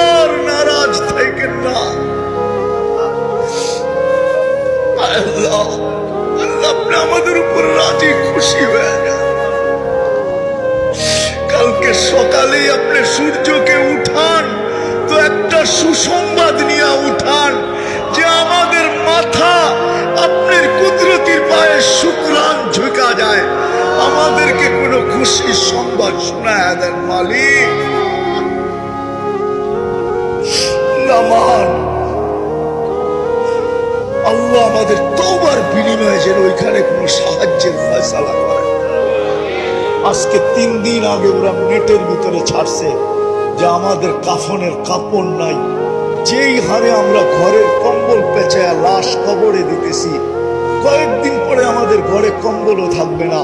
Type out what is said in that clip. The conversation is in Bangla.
আর নারাজ থাকেন না। আল্লাহ আল্লাহ আপনি আমাদের উপর রাজি খুশি হয়ে যান। কালকে সকালেই আপনি সূর্যকে উঠান তো একটা সুসংবাদ নিয়ে উঠান যে আমাদের মাথা আপনার কুদরতির পায়ে শুকরান ঝুঁকা যায়। আমাদেরকে কোনো খুশির সংবাদ শোনায় দেন মালিক। নামান আল্লাহ আমাদের তওবার বিনিময়ে যেন ওইখানে কোনো সাহায্যের ফয়সালা করে। আজকে 3 দিন আগে ওরা নেটের ভিতরে ছাড়ছে যে আমাদের কাফনের কাপড় নাই। যেই হারে আমরা ঘরের কম্বল পেঁচায়া লাশ কবরে দিতেছি, কয়েকদিন পরে আমাদের ঘরে কম্বলও থাকবে না।